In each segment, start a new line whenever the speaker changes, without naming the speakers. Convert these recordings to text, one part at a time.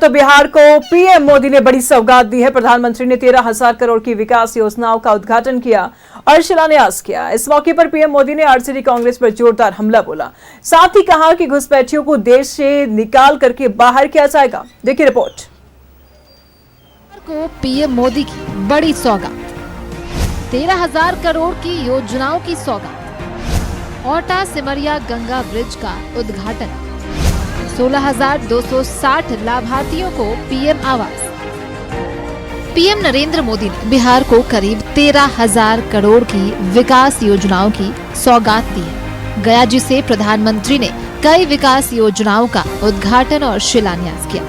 तो बिहार को पीएम मोदी ने बड़ी सौगात दी है। प्रधानमंत्री ने 13,000 करोड़ की विकास योजनाओं का उद्घाटन किया और शिलान्यास किया। इस मौके पर पीएम मोदी ने आरजेडी कांग्रेस पर जोरदार हमला बोला। साथ ही कहा कि घुसपैठियों को देश से निकाल करके बाहर किया जाएगा। देखिए रिपोर्ट।
को पीएम मोदी की बड़ी सौगात, 13,000 करोड़ की योजनाओं की सौगात, औटा सिमरिया गंगा ब्रिज का उद्घाटन, 16,260 लाभार्थियों को पीएम आवास। पीएम नरेंद्र मोदी ने बिहार को करीब 13,000 करोड़ की विकास योजनाओं की सौगात दी है। गया जी से प्रधानमंत्री ने कई विकास योजनाओं का उद्घाटन और शिलान्यास किया।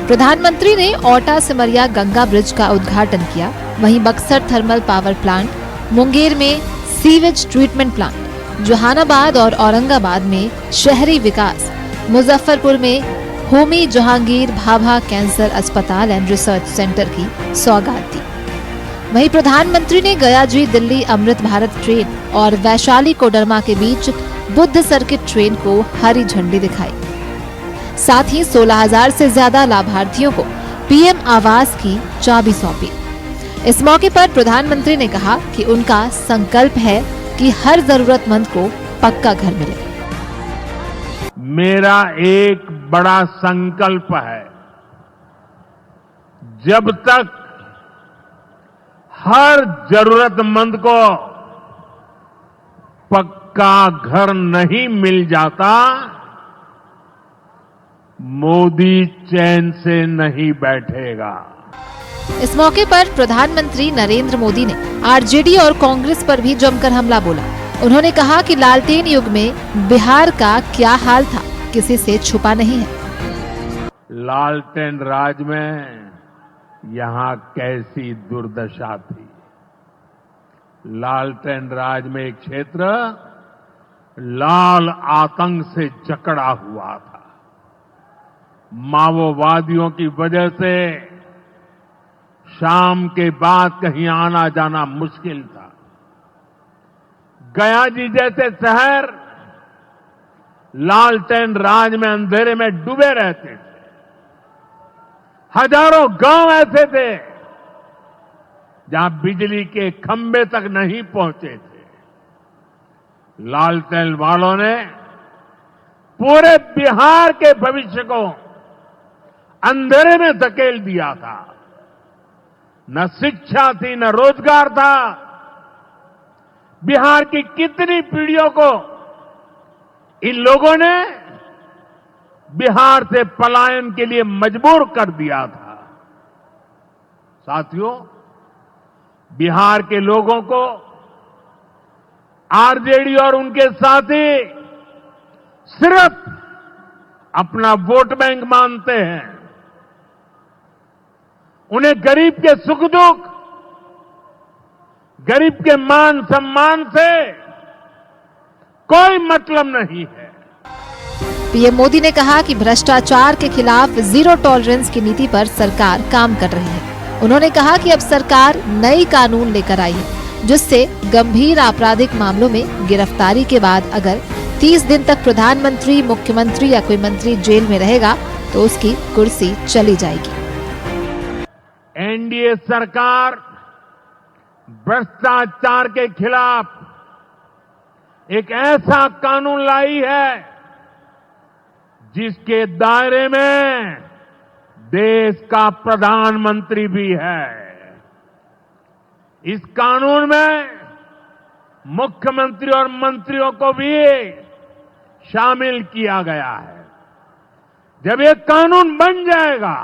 प्रधानमंत्री ने औटा सिमरिया गंगा ब्रिज का उद्घाटन किया। वहीं Buxar thermal power plant, Munger में सीवेज ट्रीटमेंट प्लांट, जहानाबाद और औरंगाबाद में शहरी विकास, मुजफ्फरपुर में होमी जहांगीर भाभा कैंसर अस्पताल एंड रिसर्च सेंटर की सौगात दी। वहीं प्रधानमंत्री ने गया जी दिल्ली अमृत भारत ट्रेन और वैशाली कोडरमा के बीच बुद्ध सर्किट ट्रेन को हरी झंडी दिखाई। साथ ही 16,000 से ज्यादा लाभार्थियों को पीएम आवास की चाबी सौंपी। इस मौके पर प्रधानमंत्री ने कहा कि उनका संकल्प है कि हर जरूरतमंद को पक्का घर मिले।
मेरा एक बड़ा संकल्प है, जब तक हर जरूरतमंद को पक्का घर नहीं मिल जाता, मोदी चैन से नहीं बैठेगा।
इस मौके पर प्रधानमंत्री नरेंद्र मोदी ने आरजेडी और कांग्रेस पर भी जमकर हमला बोला। उन्होंने कहा कि लालटेन युग में बिहार का क्या हाल था, किसी से छुपा नहीं है।
लालटेन राज में यहां कैसी दुर्दशा थी। लालटेन राज में एक क्षेत्र लाल आतंक से जकड़ा हुआ था। माओवादियों की वजह से शाम के बाद कहीं आना जाना मुश्किल था। गया जी जैसे शहर लालटेन राज में अंधेरे में डूबे रहते थे। हजारों गांव ऐसे थे जहां बिजली के खंभे तक नहीं पहुंचे थे। लालटेन वालों ने पूरे बिहार के भविष्य को अंधेरे में धकेल दिया था। न शिक्षा थी, न रोजगार था। बिहार की कितनी पीढ़ियों को इन लोगों ने बिहार से पलायन के लिए मजबूर कर दिया था। साथियों, बिहार के लोगों को आरजेडी और उनके साथी सिर्फ अपना वोट बैंक मानते हैं। उन्हें गरीब के सुख दुख, गरीब के मान सम्मान से कोई मतलब नहीं है।
पीएम मोदी ने कहा कि भ्रष्टाचार के खिलाफ जीरो टॉलरेंस की नीति पर सरकार काम कर रही है। उन्होंने कहा कि अब सरकार नई कानून लेकर आई है, जिससे गंभीर आपराधिक मामलों में गिरफ्तारी के बाद अगर 30 दिन तक प्रधानमंत्री, मुख्यमंत्री या कोई मंत्री जेल में रहेगा तो उसकी कुर्सी चली जाएगी।
एनडीए सरकार भ्रष्टाचार के खिलाफ एक ऐसा कानून लाई है जिसके दायरे में देश का प्रधानमंत्री भी है। इस कानून में मुख्यमंत्री और मंत्रियों को भी शामिल किया गया है। जब ये कानून बन जाएगा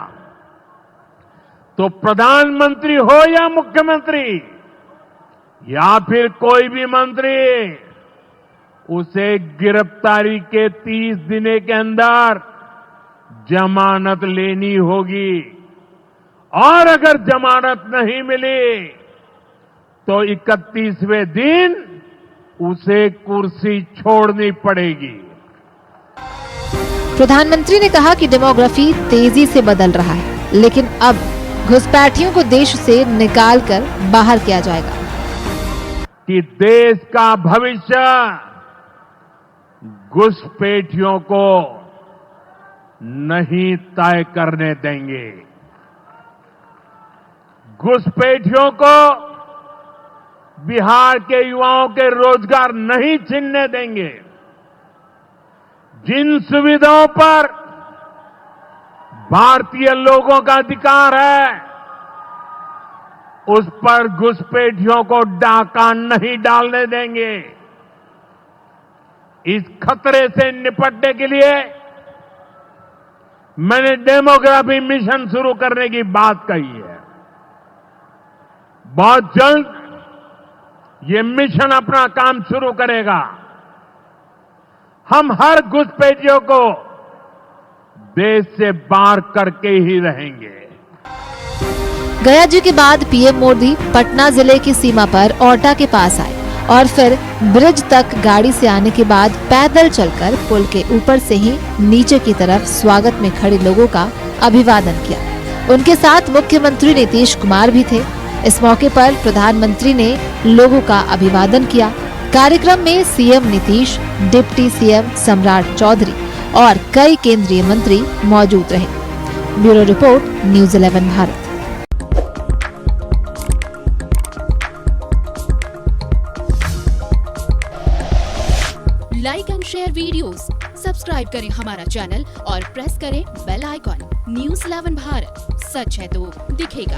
तो प्रधानमंत्री हो या मुख्यमंत्री या फिर कोई भी मंत्री, उसे गिरफ्तारी के 30 दिन के अंदर जमानत लेनी होगी और अगर जमानत नहीं मिली तो 31वें दिन उसे कुर्सी छोड़नी पड़ेगी।
प्रधानमंत्री ने कहा कि डेमोग्राफी तेजी से बदल रहा है, लेकिन अब घुसपैठियों को देश से निकालकर बाहर किया जाएगा।
कि देश का भविष्य घुसपैठियों को नहीं तय करने देंगे। घुसपैठियों को बिहार के युवाओं के रोजगार नहीं छीनने देंगे। जिन सुविधाओं पर भारतीय लोगों का अधिकार है, उस पर घुसपैठियों को डाका नहीं डालने देंगे। इस खतरे से निपटने के लिए मैंने डेमोग्राफी मिशन शुरू करने की बात कही है। बहुत जल्द ये मिशन अपना काम शुरू करेगा। हम हर घुसपैठियों को देश से बाहर करके ही रहेंगे।
गया जी के बाद पीएम मोदी पटना जिले की सीमा पर औटा के पास आए और फिर ब्रिज तक गाड़ी से आने के बाद पैदल चलकर पुल के ऊपर से ही नीचे की तरफ स्वागत में खड़े लोगों का अभिवादन किया। उनके साथ मुख्यमंत्री नीतीश कुमार भी थे। इस मौके पर प्रधानमंत्री ने लोगों का अभिवादन किया। कार्यक्रम में सीएम नीतीश, डिप्टी सीएम सम्राट चौधरी और कई केंद्रीय मंत्री मौजूद रहे। Bureau report, news 11 Bharat.
Like and share videos, subscribe करें हमारा चैनल और प्रेस करें बेल आइकॉन। न्यूज़ 11 भारत, सच है तो दिखेगा।